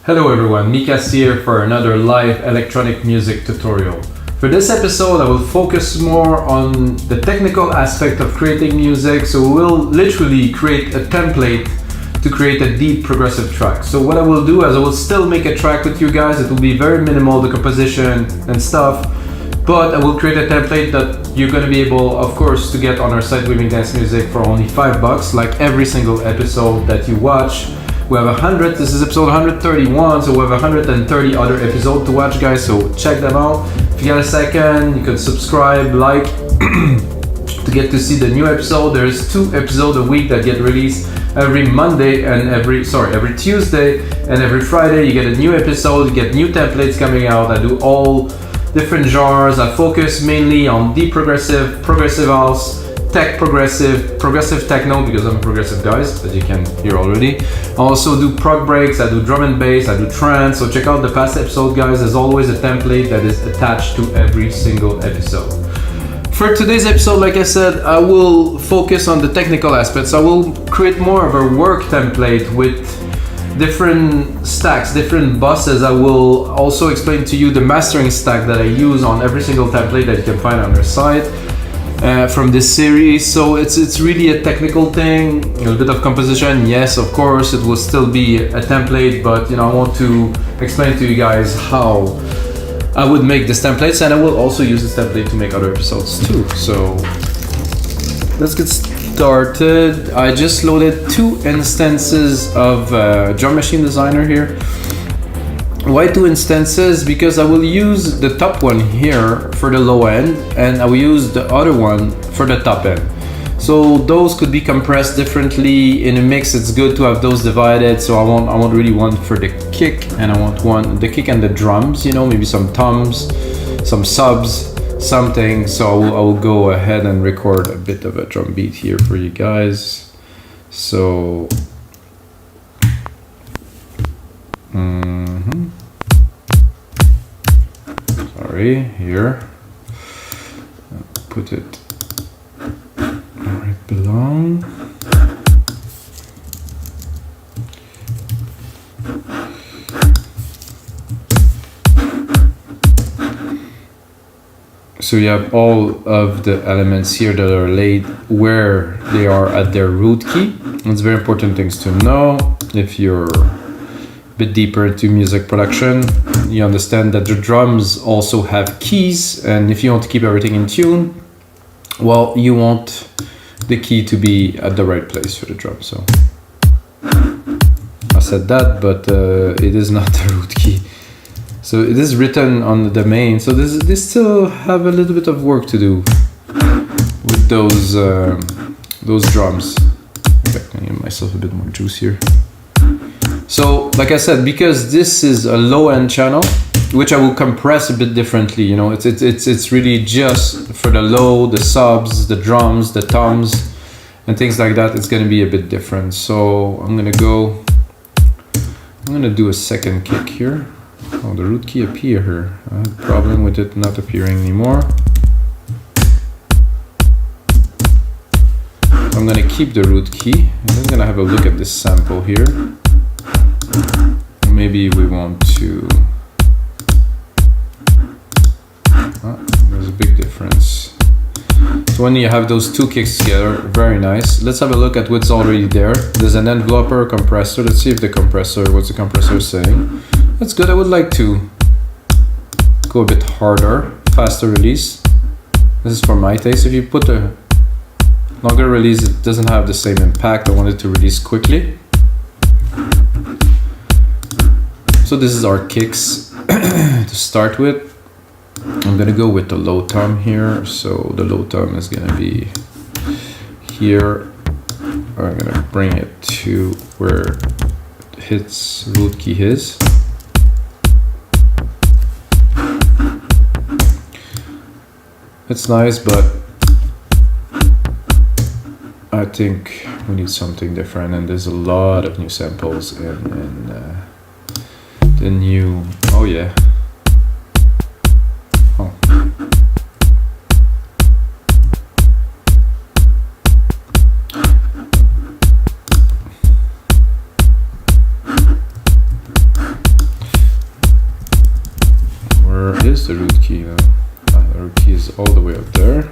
Hello everyone, Mikas here for another live electronic music tutorial. For this episode I will focus more on the technical aspect of creating music, so we'll literally create a template to create a deep progressive track. So what I will do is I will still make a track with you guys. It will be very minimal, the composition and stuff, but I will create a template that you're going to be able, of course, to get on our site Waving Dance Music for only $5, like every single episode that you watch. We have 100, this is episode 131, so we have 130 other episodes to watch, guys, so check them out. If you got a second, you can subscribe, like, to get to see the new episode. There's 2 episodes a week that get released every Monday and every Tuesday and every Friday. You get a new episode, you get new templates coming out. I do all different genres. I focus mainly on deep progressive, progressive house, tech progressive techno, because I'm a progressive guy, as you can hear already. I also do prog breaks, I do drum and bass, I do trance, so check out the past episode, guys. There's always a template that is attached to every single episode. For today's episode, like I said, I will focus on the technical aspects. I will create more of a work template with different stacks, different buses. I will also explain to you the mastering stack that I use on every single template that you can find on our site. From this series, so it's really a technical thing, a little bit of composition. Yes, of course, it will still be a template, but I want to explain to you guys how I would make this templates, and I will also use this template to make other episodes too. So let's get started. I just loaded 2 instances of Drum Machine Designer here. Why 2 instances? Because I will use the top one here for the low end, and I will use the other one for the top end. So those could be compressed differently in a mix. It's good to have those divided. So I want really one for the kick, and I want the kick and the drums. Maybe some toms, some subs, something. So I will go ahead and record a bit of a drum beat here for you guys. So. Sorry, here. Put it where it belongs. So you have all of the elements here that are laid where they are at their root key. It's very important things to know. If you're bit deeper into music production, you understand that the drums also have keys, and if you want to keep everything in tune, well, you want the key to be at the right place for the drum. So I said that, but it is not the root key. So it is written on the main, so they still have a little bit of work to do with those drums. Okay, I need myself a bit more juice here. So, like I said, because this is a low-end channel, which I will compress a bit differently, it's really just for the low, the subs, the drums, the toms, and things like that. It's gonna be a bit different. So I'm gonna do a second kick here. Oh, the root key appeared here. I had a problem with it not appearing anymore. I'm gonna keep the root key, and I'm gonna have a look at this sample here. Maybe we want to. There's a big difference. So when you have those 2 kicks together, very nice. Let's have a look at what's already there. There's an enveloper, compressor. Let's see if what's the compressor saying. That's good. I would like to go a bit harder, faster release. This is for my taste. If you put a longer release, it doesn't have the same impact. I want it to release quickly. So this is our kicks to start with. I'm gonna go with the low tom here. So the low tom is gonna be here. I'm gonna bring it to where its root key is. It's nice, but I think we need something different, and there's a lot of new samples in the new. Oh yeah. Oh. is the root key now? The root key is all the way up there.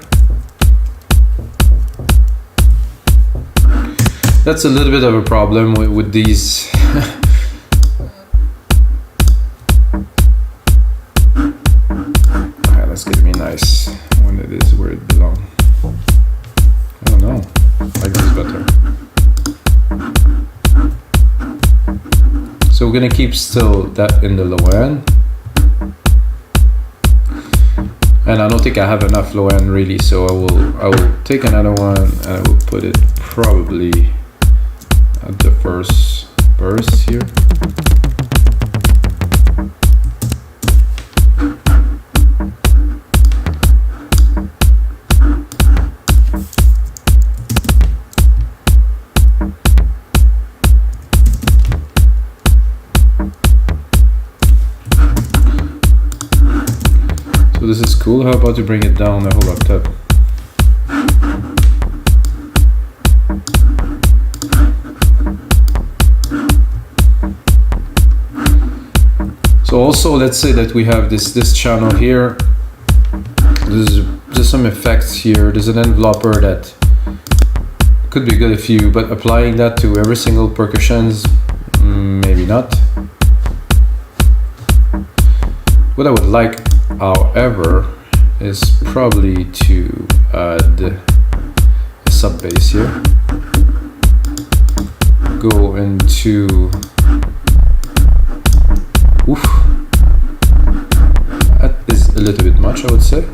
That's a little bit of a problem with these. Alright, let's get me nice when it is where it belongs. I don't know. Like this better. So we're gonna keep still that in the low end. And I don't think I have enough low end really, so I will take another one and I will put it probably at the first verse here. So this is cool. How about you bring it down a whole octave? So also, let's say that we have this channel here. There's some effects here. There's an enveloper that could be good if you, but applying that to every single percussions, maybe not. What I would like, however, is probably to add a sub bass here. Go into, oof, that is a little bit much, I would say.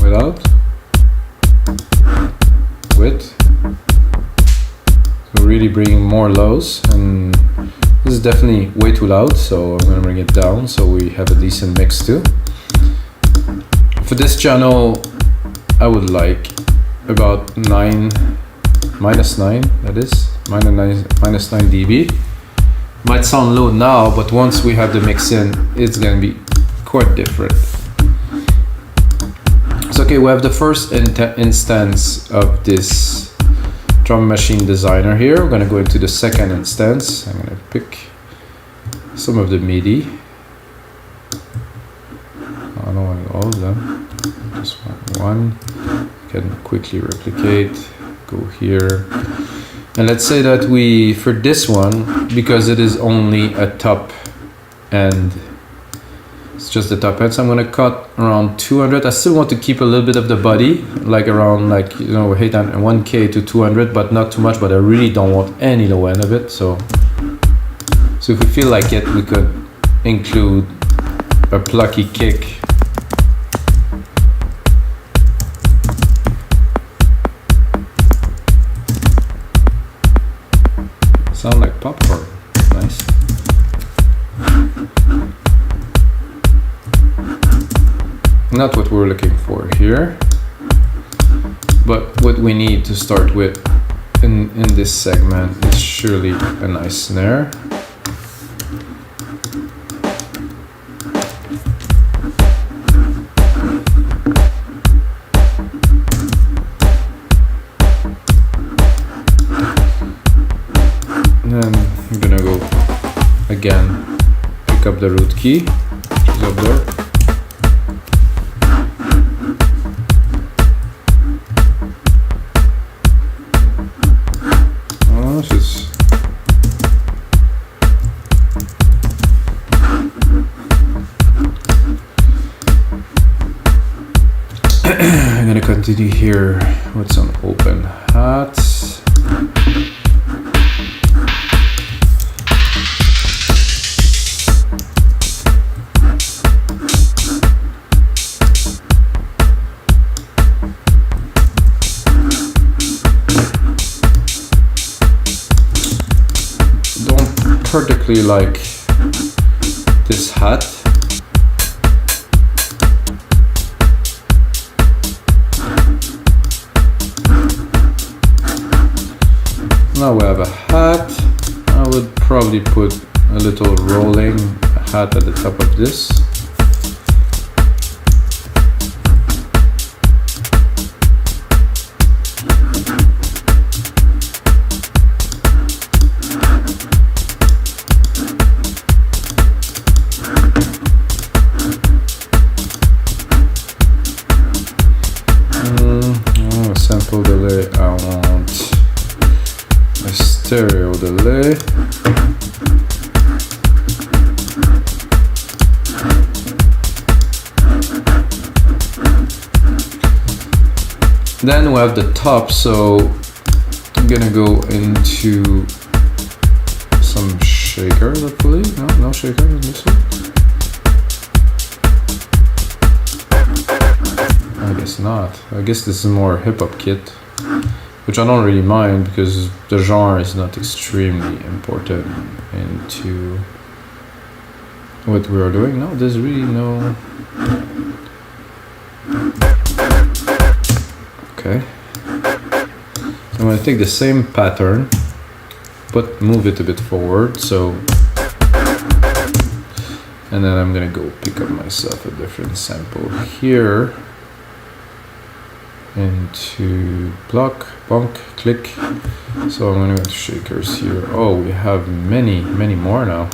Without. Width. So really bringing more lows, and this is definitely way too loud, so I'm gonna bring it down so we have a decent mix too. For this channel, I would like about -9, that is, minus 9 dB. Might sound low now, but once we have the mix in, it's gonna be quite different. So okay, we have the first instance of this drum machine designer here. We're gonna go into the second instance. I'm gonna pick some of the MIDI. I don't want all of them, just one. Can quickly replicate, go here. And let's say that we, for this one, because it is only a top end, it's just the top end, so I'm gonna cut around 200. I still want to keep a little bit of the body, like around, like, you know, 1K to 200, but not too much, but I really don't want any low end of it. So if we feel like it, we could include a plucky kick. Sound like popcorn, nice. Not what we're looking for here, but what we need to start with in this segment is surely a nice snare. And then I'm gonna go again, pick up the root key, which is up there. I'm gonna continue here with some open hats. Don't particularly like this hat. Now we have a hat. I would probably put a little rolling hat at the top of this. sample delay, I want a stereo delay. Then we have the top, so I'm gonna go into some shakers, hopefully. No shaker in this one. I guess not. I guess this is more hip-hop kit, which I don't really mind because the genre is not extremely important into what we are doing. No, there's really no... Okay. I'm gonna take the same pattern, but move it a bit forward, so... And then I'm gonna go pick up myself a different sample here. Into block, bonk, click. So I'm gonna go to shakers here. Oh, we have many more now.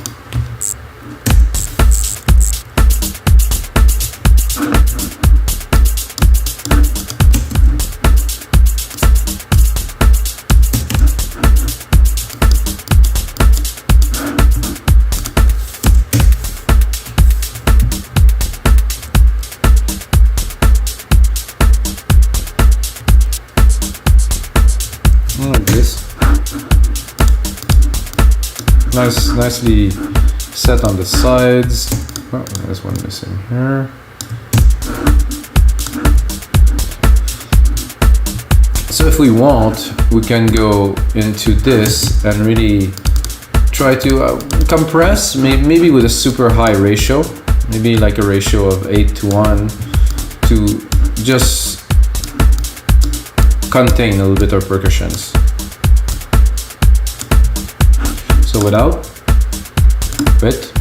Like this. Nicely set on the sides. Oh, there's one missing here. So if we want, we can go into this and really try to compress, maybe with a super high ratio, maybe like a ratio of 8:1, to just contain a little bit of percussions. So without, with.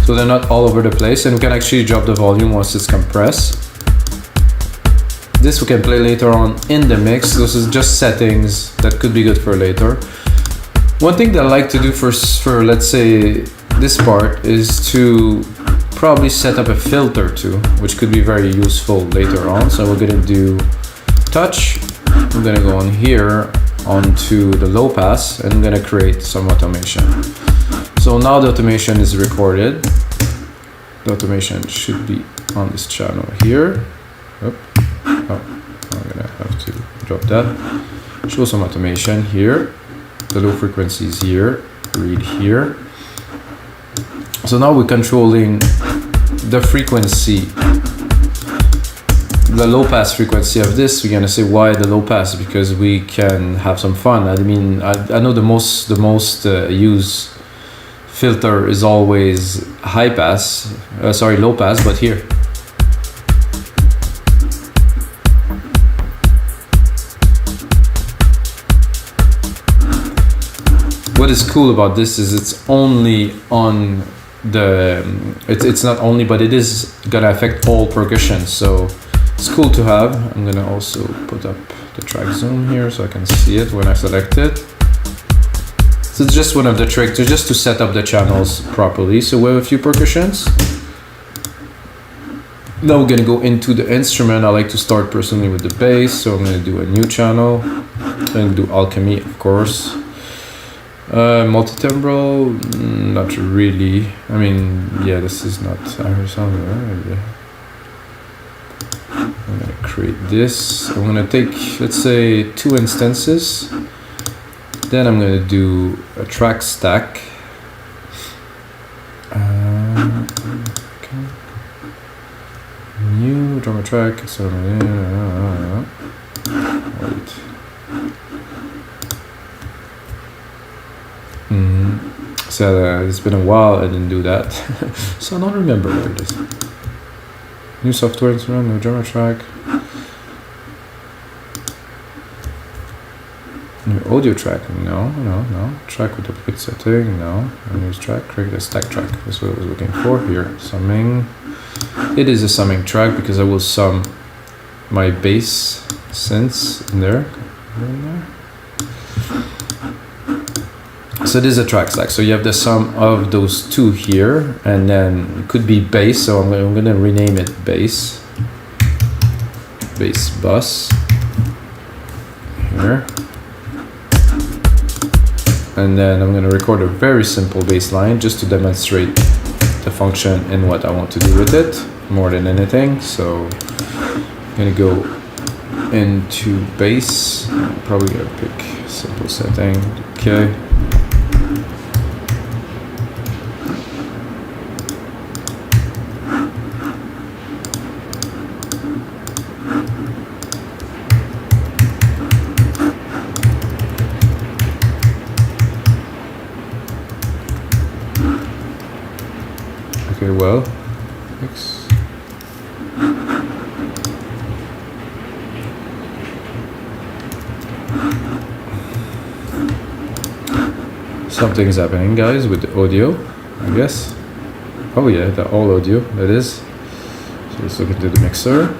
So they're not all over the place, and we can actually drop the volume once it's compressed. This we can play later on in the mix. This is just settings that could be good for later. One thing that I like to do for let's say this part is to probably set up a filter too, which could be very useful later on. So we're gonna do touch. I'm gonna go on here onto the low pass, and I'm gonna create some automation. So now the automation is recorded. The automation should be on this channel here. Oh, I'm gonna have to drop that. Show some automation here. The low frequency is here. Read here. So now we're controlling the frequency, the low pass frequency of this. We're gonna say why the low pass, because we can have some fun. I mean, I know the most used filter is always high pass, low pass, but here. What is cool about this is it's only on the, it's not only, but it is gonna affect all percussions, so it's cool to have. I'm gonna also put up the track zoom here so I can see it when I select it. So it's just one of the tricks, just to set up the channels properly. So we have a few percussions. Now we're gonna go into the instrument. I like to start personally with the bass, so I'm gonna do a new channel. I'm gonna do alchemy, of course. Multi-timbral, not really. I mean, yeah, this is not our sound. I'm gonna create this. I'm gonna take, let's say, 2 instances. Then I'm gonna do a track stack. Okay. New drummer track. So wait. So it's been a while I didn't do that, so I don't remember where it is. New software instrument, new drummer track, new audio track. No. Track with the quick setting. No. A new track. Create a stack track. That's what I was looking for here. Summing. It is a summing track because I will sum my bass synths in there. So this is a track stack. So you have the sum of those two here, and then it could be bass. So I'm gonna rename it bass. bass bus here. And then I'm going to record a very simple bass line just to demonstrate the function and what I want to do with it more than anything. So I'm going to go into bass. I'm probably going to pick simple setting. Okay. Okay, well, X. Something's happening, guys, with the audio, I guess. Oh yeah, the all audio, that is. So let's look into the mixer.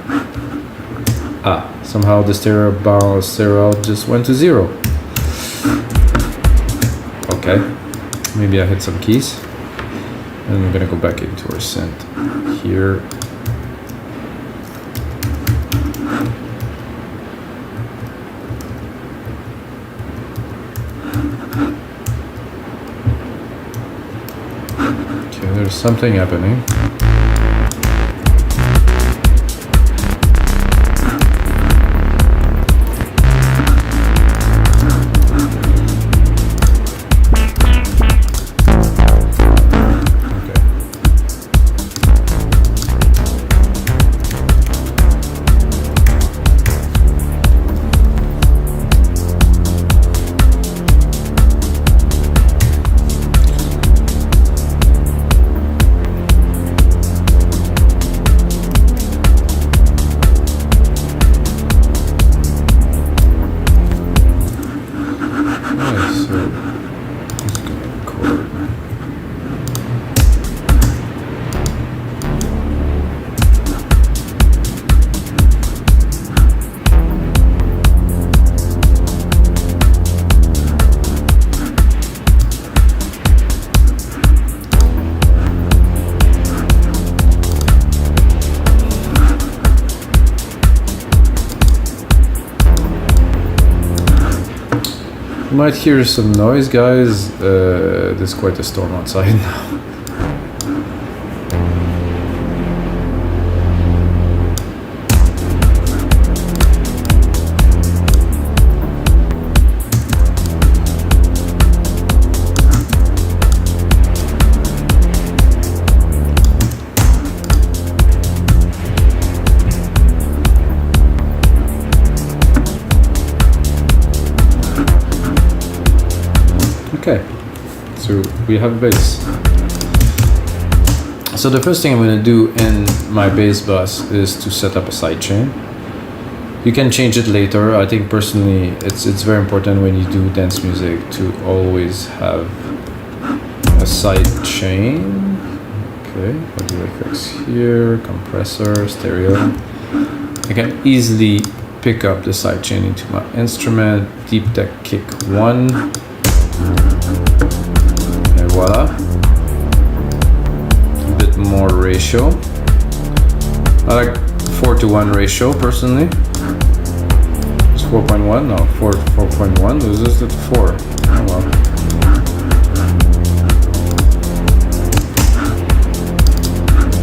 Ah, somehow the stereo out just went to 0. Okay, maybe I hit some keys. And we're gonna go back into our synth here. Okay, there's something happening. You might hear some noise, guys. There's quite a storm outside now. Okay, so we have a bass. So the first thing I'm going to do in my bass bus is to set up a sidechain. You can change it later. I think personally it's very important when you do dance music to always have a sidechain. Okay, audio effects here, compressor, stereo. I can easily pick up the sidechain into my instrument, deep deck kick 1. And voila. A bit more ratio. I like 4:1 ratio personally. It's 4.1? No, 4.1. This is at 4. Oh well.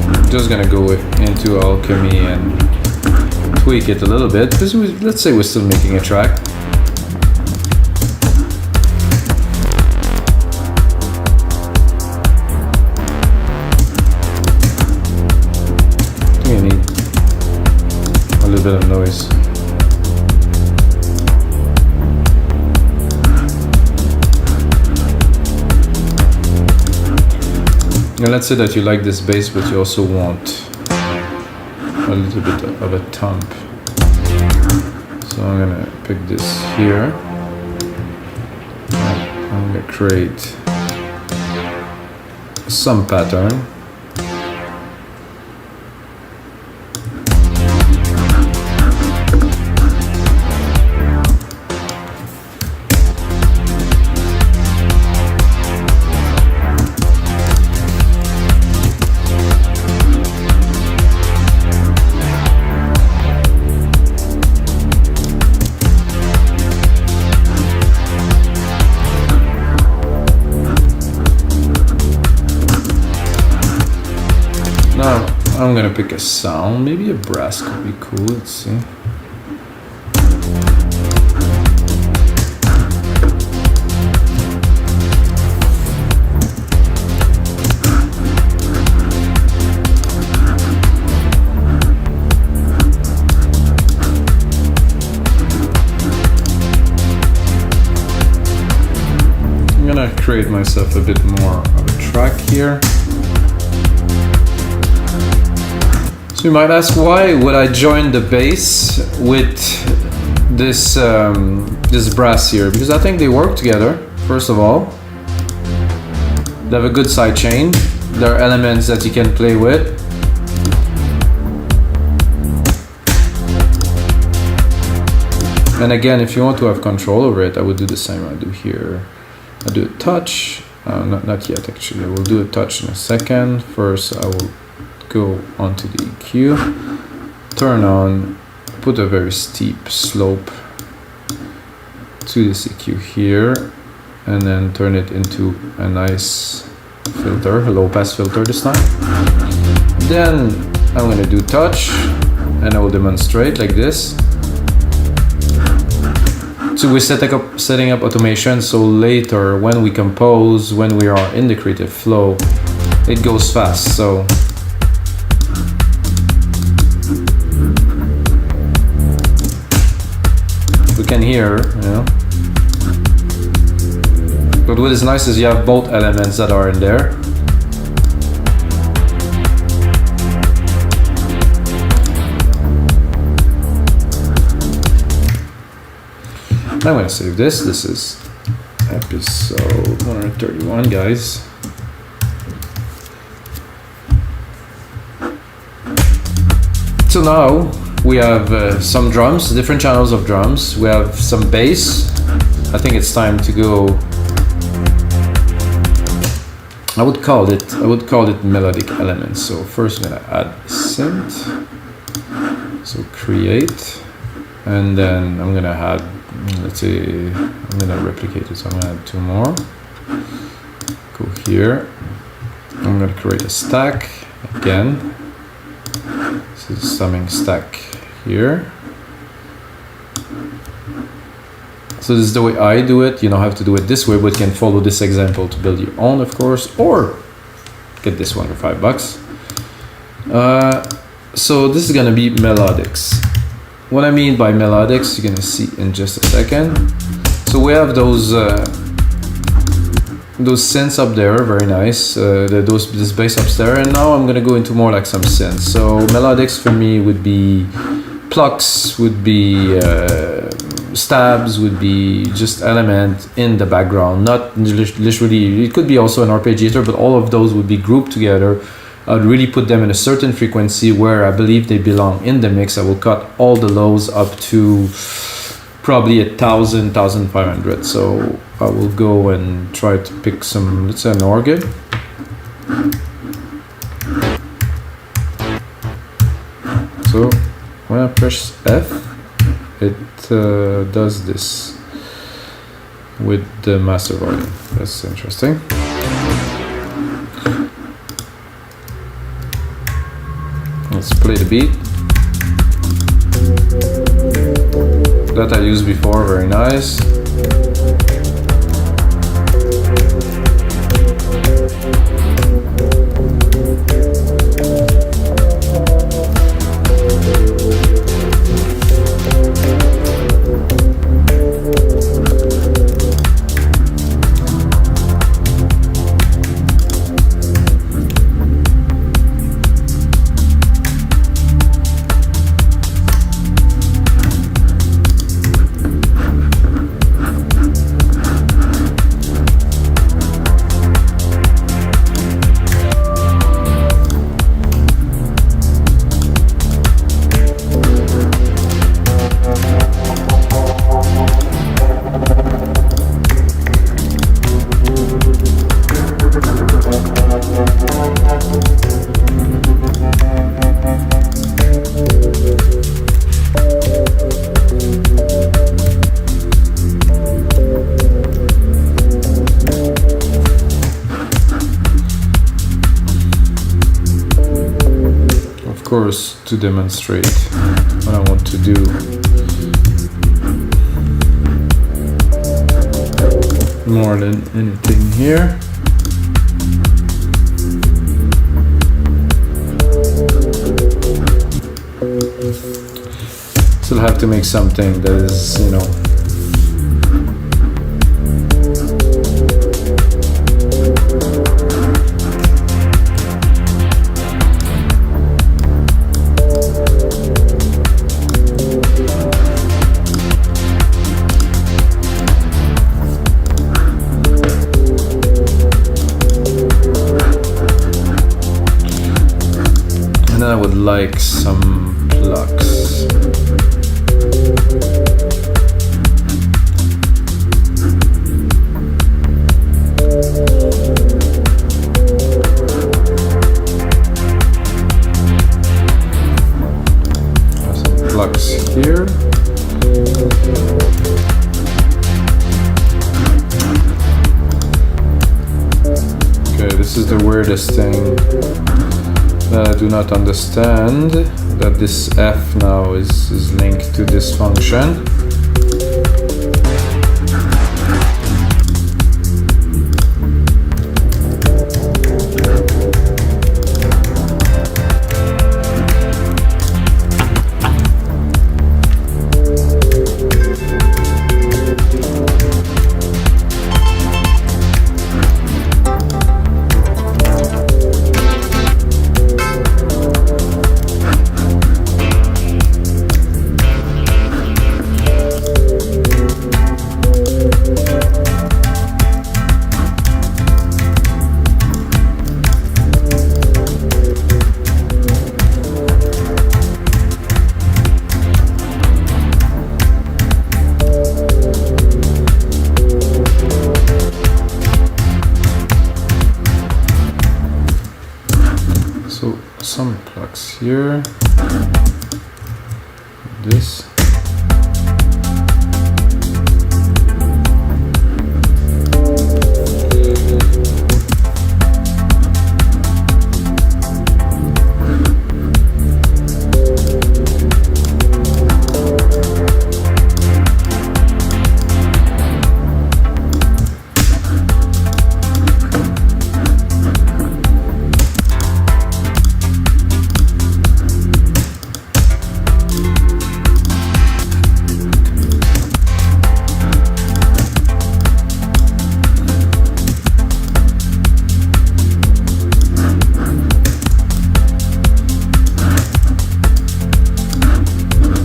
I'm just gonna go into Alchemy and tweak it a little bit because let's say we're still making a track. Bit of noise. And let's say that you like this bass, but you also want a little bit of a thump. So I'm gonna pick this here. I'm gonna create some pattern. I'm gonna pick a sound. Maybe a brass could be cool. Let's see. Create myself a bit more of a track here. So you might ask, why would I join the bass with this this brass here? Because I think they work together. First of all, they have a good side chain. There are elements that you can play with. And again, if you want to have control over it, I would do the same I do here. I do a touch, not yet actually, I will do a touch in a second. First I will go onto the EQ, turn on, put a very steep slope to this EQ here, and then turn it into a nice filter, a low pass filter this time. Then I'm going to do touch, and I will demonstrate like this. So we're setting up automation, so later when we compose, when we are in the creative flow, it goes fast. So we can hear, you know. But what is nice is you have both elements that are in there. I'm going to save this. This is episode 131, guys. So now we have some drums, different channels of drums. We have some bass. I think it's time to go. I would call it melodic elements. So first I'm going to add synth. So create, and then I'm going to add. Let's say I'm gonna replicate it, so I'm gonna add 2 more. Go here. I'm gonna create a stack again. This is summing stack here. So this is the way I do it. You don't have to do it this way, but you can follow this example to build your own, of course, or get this one for $5. So this is gonna be melodics. What I mean by melodics, you're gonna see in just a second. So we have those synths up there, very nice. This bass upstairs, and now I'm gonna go into more like some synths. So melodics for me would be plucks, would be stabs, would be just element in the background, not literally. It could be also an arpeggiator, but all of those would be grouped together. I'd really put them in a certain frequency where I believe they belong in the mix. I will cut all the lows up to probably 1,000, 1,500. So I will go and try to pick some, let's say an organ. So when I press F, it does this with the master volume. That's interesting. Let's play the beat that I used before, very nice. course, to demonstrate what I want to do. More than anything here. Still have to make something that is, you know, I would like some plucks. Some plucks here. Okay, this is the weirdest thing. I do not understand that this F now is linked to this function. So some plugs here, this.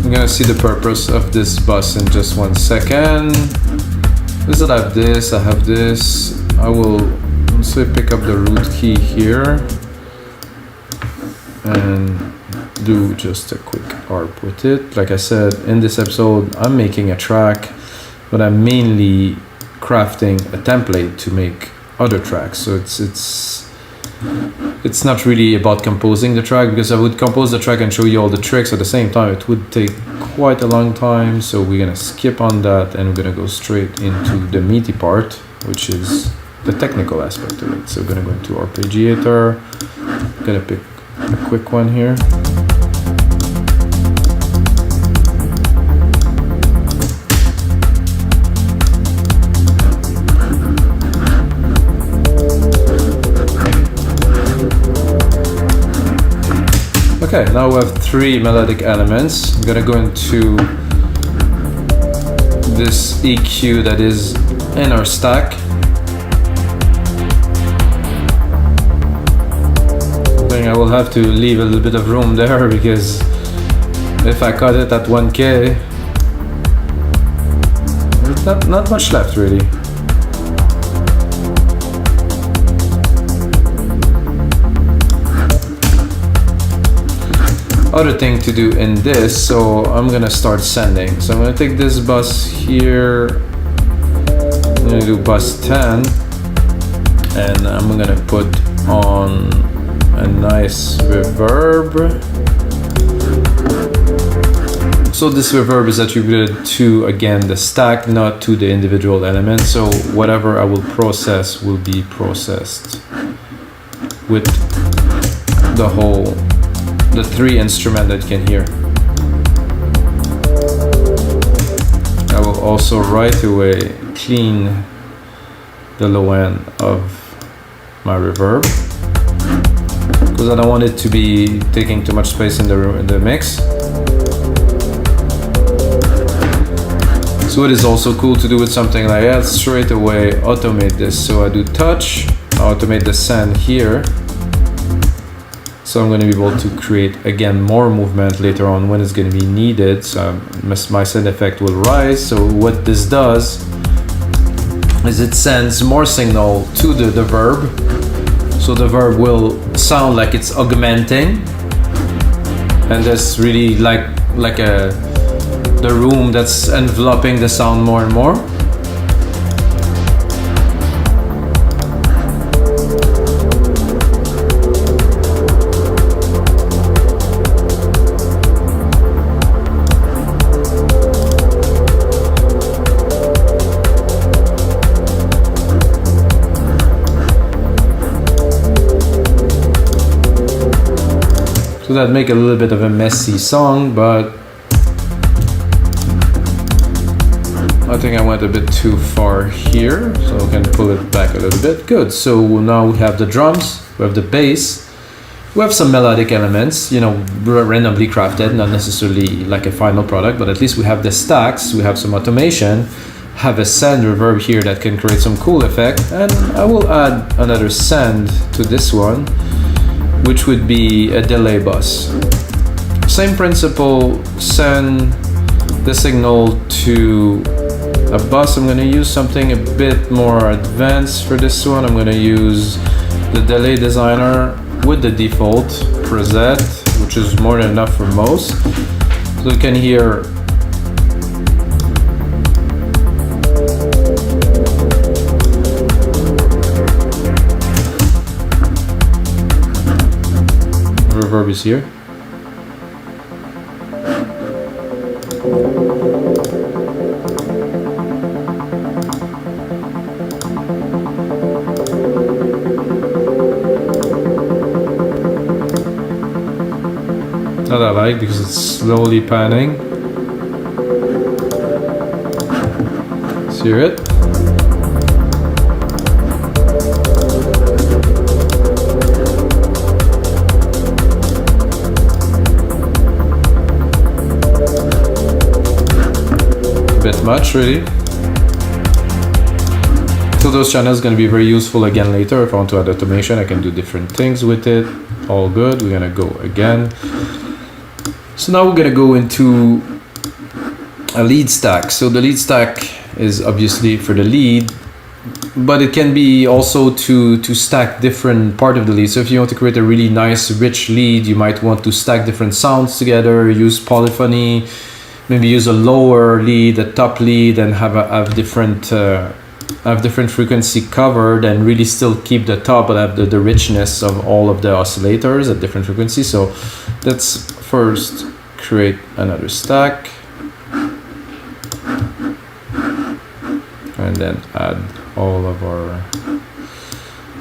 I'm gonna see the purpose of this bus in just 1 second. Because I have this, I have this. I will also pick up the root key here and do just a quick ARP with it. Like I said, in this episode, I'm making a track, but I'm mainly crafting a template to make other tracks. So it's not really about composing the track, because I would compose the track and show you all the tricks at the same time. It would take quite a long time, so we're gonna skip on that and we're gonna go straight into the meaty part, which is the technical aspect of it. So we're gonna go into arpeggiator. I'm gonna pick a quick one here. Okay, now we have 3 melodic elements. I'm gonna go into this EQ that is in our stack. I think I will have to leave a little bit of room there, because if I cut it at 1K, there's not much left really. Other thing to do in this, so I'm gonna start sending. So I'm gonna take this bus here, I'm gonna do bus 10, and I'm gonna put on a nice reverb. So this reverb is attributed to, again, the stack, not to the individual elements. So whatever I will process will be processed with the whole the 3 instruments that you can hear. I will also right away clean the low end of my reverb because I don't want it to be taking too much space in the mix. So it is also cool to do with something like that, straight away automate this. So I do touch, I automate the send here. So I'm going to be able to create again more movement later on when it's going to be needed. So my send effect will rise. So what this does is it sends more signal to the verb. So the verb will sound like it's augmenting, and that's really like the room that's enveloping the sound more and more. So that make a little bit of a messy song, but I think I went a bit too far here, so I can pull it back a little bit. Good. So now we have the drums, we have the bass, we have some melodic elements, you know, randomly crafted, not necessarily like a final product, but at least we have the stacks, we have some automation, have a send reverb here that can create some cool effect, and I will add another send to this one, which would be a delay bus. Same principle, send the signal to a bus. I'm going to use something a bit more advanced for this one. I'm going to use the delay designer with the default preset, which is more than enough for most. So you can hear reverb is here. That I like because it's slowly panning. Let's hear it. Bit much, really. So those channels going to be very useful again later. If I want to add automation, I can do different things with it. All good. We're going to go again. So now we're going to go into a lead stack. So the lead stack is obviously for the lead, but it can be also to stack different part of the lead. So if you want to create a really nice, rich lead, you might want to stack different sounds together, use polyphony, maybe use a lower lead, a top lead, and have different frequency covered, and really still keep the top, but have the richness of all of the oscillators at different frequencies. So let's first create another stack, and then add all of our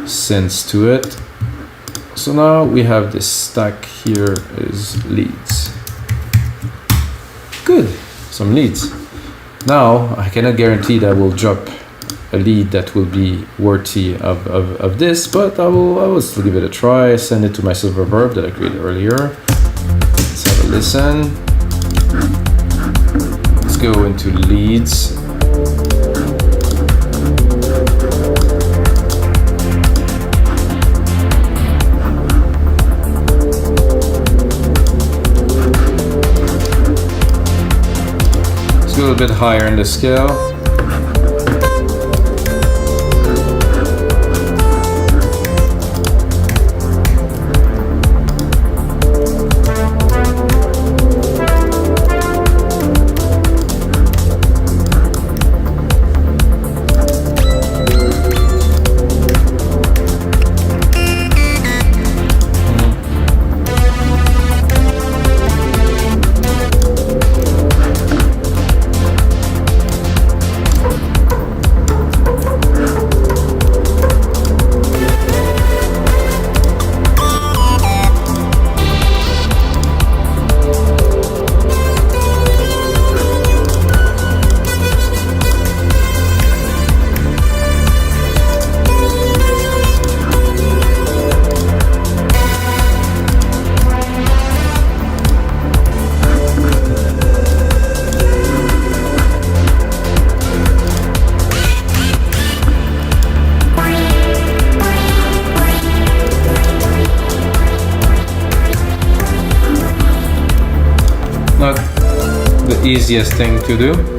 synths to it. So now we have this stack here is leads. Good, some leads. Now I cannot guarantee that we'll drop a lead that will be worthy of this, but I will still give it a try. Send it to my silver reverb that I created earlier. Let's have a listen. Let's go into leads. Let's go a bit higher in the scale. Not the easiest thing to do.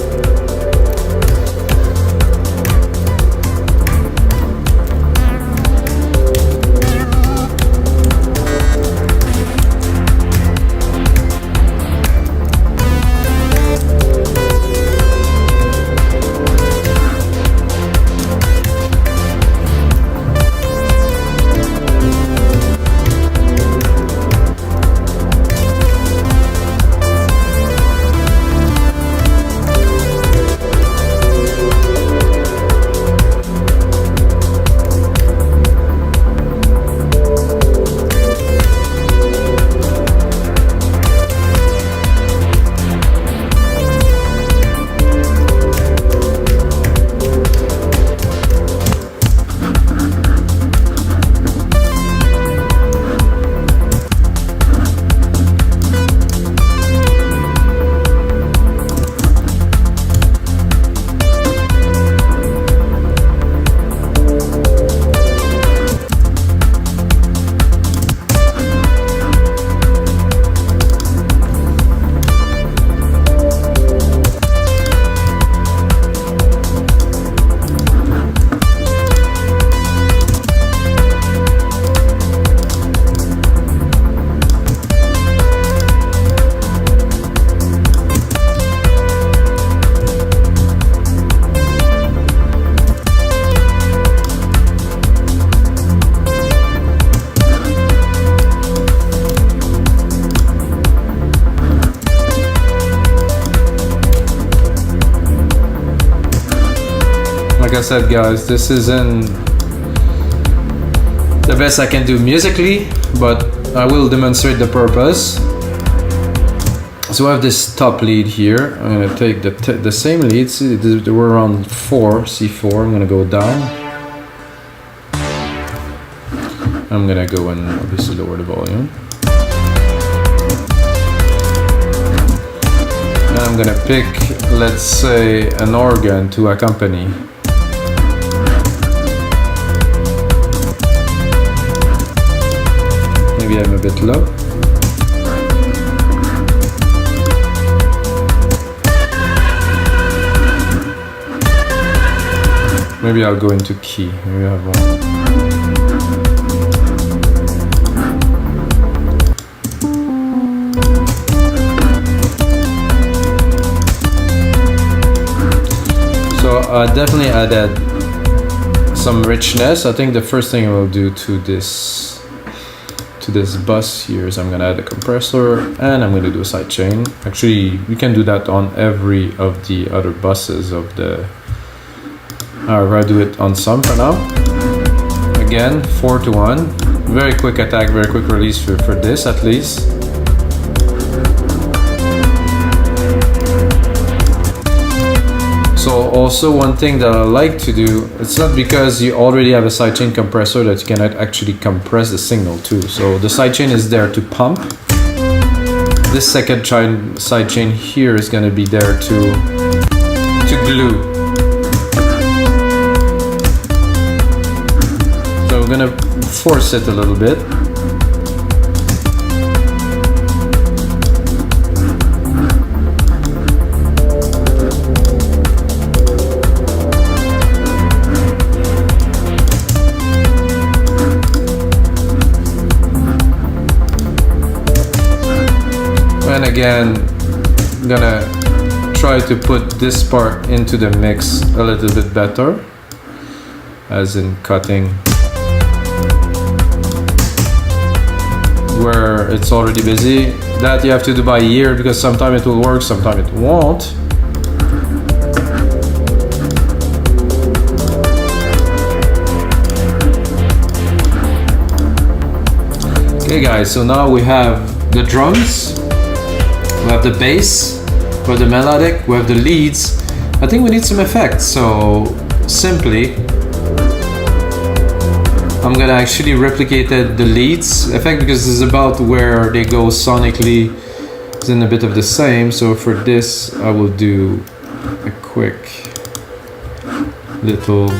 Like I said, guys, this isn't the best I can do musically, but I will demonstrate the purpose. So I have this top lead here. I'm gonna take the same lead. See, they were around 4, C4. I'm gonna go down. I'm gonna go and obviously lower the volume. And I'm gonna pick, let's say, an organ to accompany. Maybe I'm a bit low. Maybe I'll go into key. Maybe I have one. So I definitely added some richness. I think the first thing I will do to this bus here is I'm gonna add a compressor and I'm gonna do a sidechain. Actually, we can do that on every of the other buses of the. However, I do it on some for now. Again, 4-to-1. Very quick attack, very quick release for this at least. So also one thing that I like to do, it's not because you already have a sidechain compressor that you cannot actually compress the signal too. So the sidechain is there to pump. This second sidechain here is going to be there to glue. So we're going to force it a little bit. And again, I'm gonna try to put this part into the mix a little bit better, as in cutting where it's already busy. That you have to do by ear because sometimes it will work, sometimes it won't. Okay guys, so now we have the drums. We have the bass, we have the melodic, we have the leads. I think we need some effects, so simply I'm gonna actually replicate the leads effect because this is about where they go sonically. It's in a bit of the same, so for this I will do a quick little,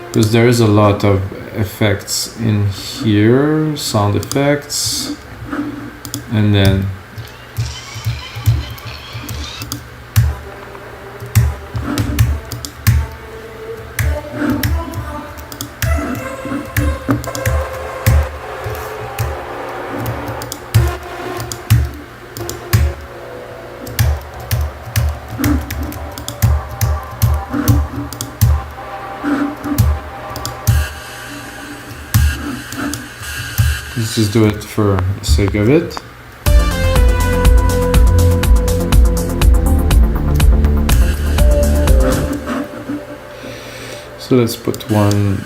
because there is a lot of effects in here, sound effects. And then just do it for the sake of it. So let's put one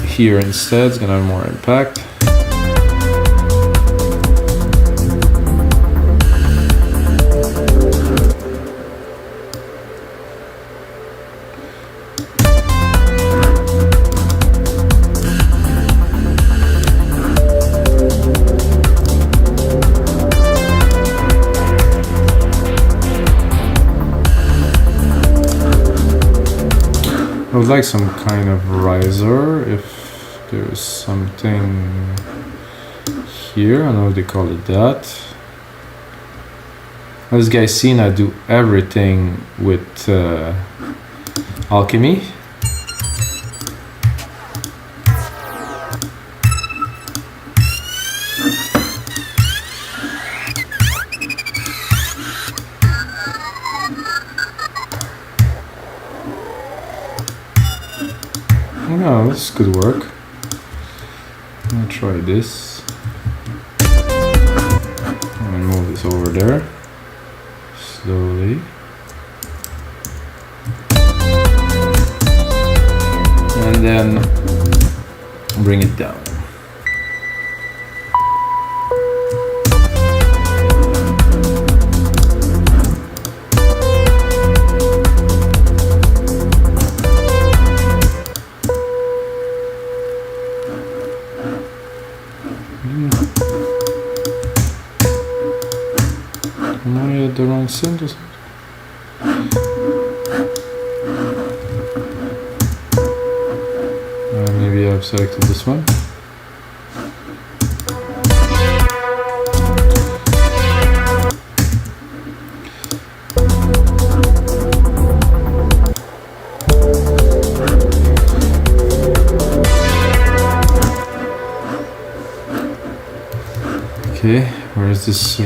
here instead, it's gonna have more impact. I would like some kind of riser, if there's something here, I don't know if they call it that. As you guys seen, I do everything with alchemy. No, this could work. I'm gonna try this. I'm gonna move this over there slowly. And then bring it down. Am I at the wrong synth or something? Maybe I've selected this one. Okay, where is this?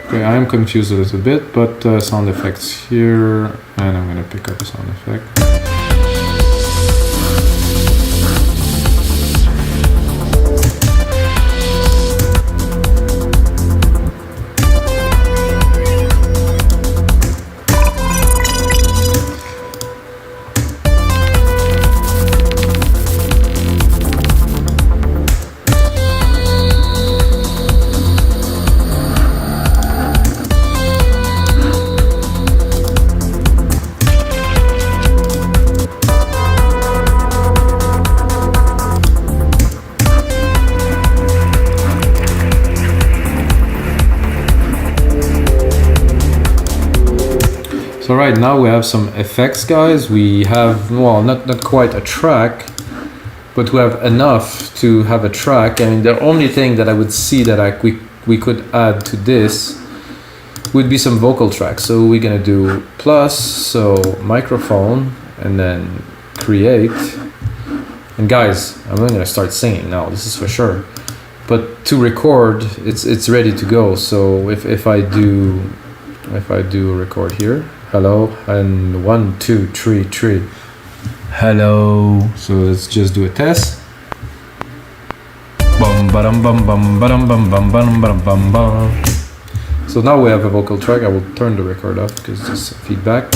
Okay, I'm confused a little bit, but sound effects here, and I'm gonna pick up a sound effect. So right now we have some effects, guys. We have, well, not quite a track, but we have enough to have a track. And the only thing that I would see that we could add to this would be some vocal tracks. So we're gonna do plus, so microphone, and then create. And guys, I'm not gonna start singing now, this is for sure. But to record, it's ready to go. So if I do record here, hello, and 1 2 3 3, hello. So let's just do a test. Bum bum bum bum bum bum bum bum bum bum. So now we have a vocal track. I will turn the record off because there's feedback.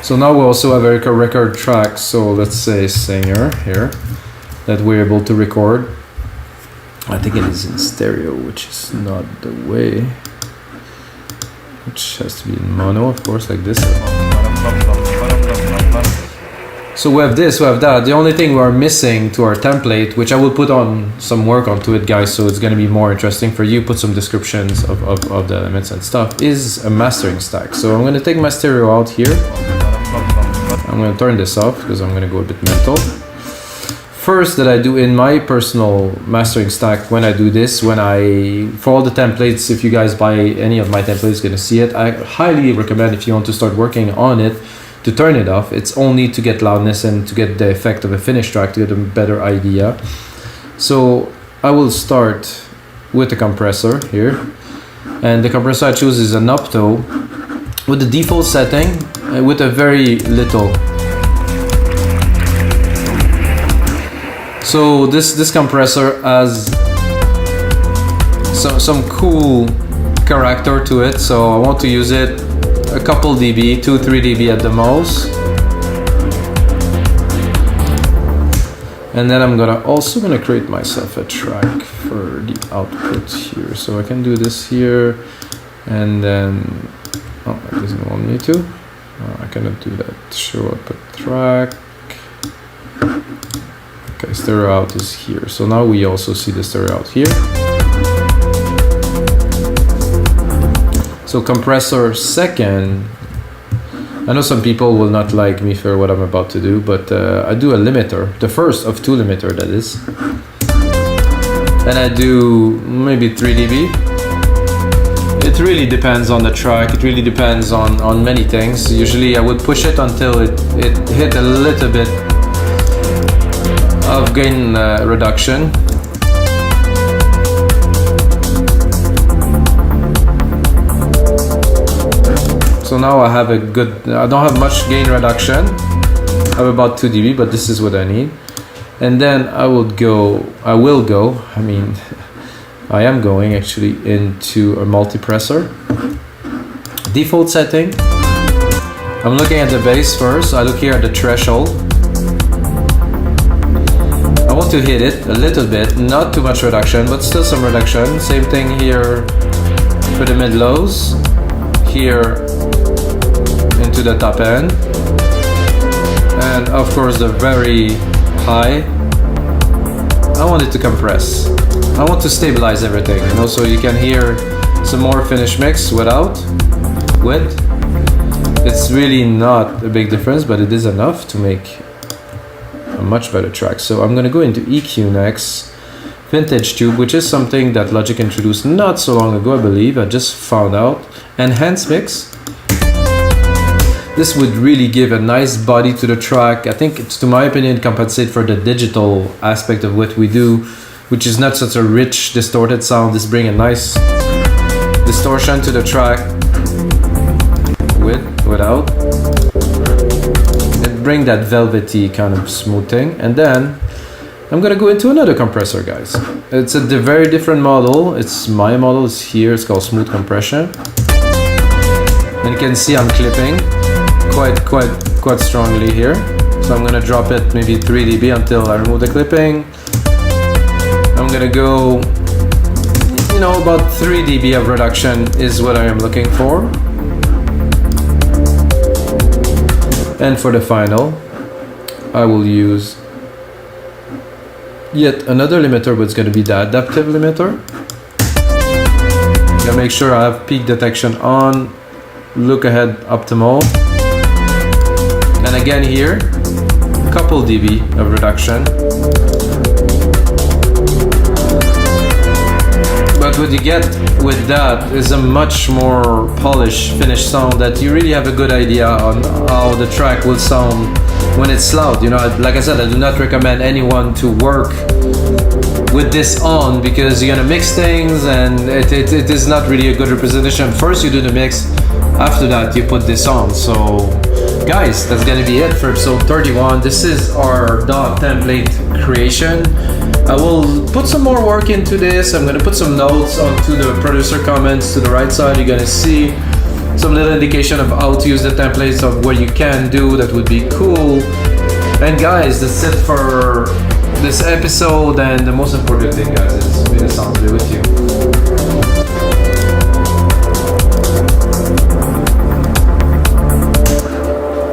So now we also have a record track. So let's say singer here that we're able to record. I think it is in stereo, which is not the way. Which has to be in mono, of course, like this. So we have this, we have that. The only thing we are missing to our template, which I will put on some work onto it, guys, so it's gonna be more interesting for you, put some descriptions of the elements and stuff, is a mastering stack. So I'm gonna take my stereo out here. I'm gonna turn this off because I'm gonna go a bit mental. first that I do in my personal mastering stack when I do this, for all the templates, if you guys buy any of my templates, you're gonna see it. I highly recommend, if you want to start working on it, to turn it off. It's only to get loudness and to get the effect of a finished track, to get a better idea. So I will start with the compressor here, and the compressor I choose is an Opto with the default setting with a very little. So this compressor has some cool character to it, so I want to use it a couple dB, 2-3 dB at the most. And then I'm also gonna create myself a track for the output here. So I can do this here, and then, oh, it doesn't want me to. I cannot do that. Show output track. Okay, stereo out is here. So now we also see the stereo out here. So compressor second. I know some people will not like me for what I'm about to do, but I do a limiter, the first of 2 limiter, that is. And I do maybe 3 dB. It really depends on the track, it really depends on many things. Usually I would push it until it hit a little bit of gain reduction. So now I have I don't have much gain reduction. I have about 2 dB, but this is what I need. And then I am going actually into a multipressor. Default setting. I'm looking at the bass first. I look here at the threshold. I want to hit it a little bit, not too much reduction, but still some reduction. Same thing here for the mid-lows. Here into the top end, and of course the very high. I want it to compress. I want to stabilize everything, and also you can hear some more finish mix with. It's really not a big difference, but it is enough to make a much better track. So I'm gonna go into EQ next. Vintage tube, which is something that Logic introduced not so long ago, I believe. I just found out. Enhance mix. This would really give a nice body to the track. I think it's, to my opinion, compensate for the digital aspect of what we do, which is not such a rich, distorted sound. This brings a nice distortion to the track without. It brings that velvety kind of smoothing. And then I'm gonna go into another compressor, guys. It's a very different model. It's my model, it's here, it's called Smooth Compression. And you can see I'm clipping quite strongly here. So I'm gonna drop it maybe 3 dB until I remove the clipping. I'm gonna go, about 3 dB of reduction is what I am looking for. And for the final, I will use yet another limiter, but it's gonna be the adaptive limiter. Gotta make sure I have peak detection on, look ahead optimal. And again here, a couple dB of reduction. But what you get with that is a much more polished, finished sound that you really have a good idea on how the track will sound when it's loud. Like I said, I do not recommend anyone to work with this on, because you're gonna mix things and it is not really a good representation. First you do the mix, after that you put this on. So guys, that's gonna be it for episode 31. This is our DAW template creation. I will put some more work into this. I'm gonna put some notes onto the producer comments to the right side. You're gonna see some little indication of how to use the templates, of what you can do. That would be cool. And guys, that's it for this episode. And the most important thing, guys, is may the sound be with you.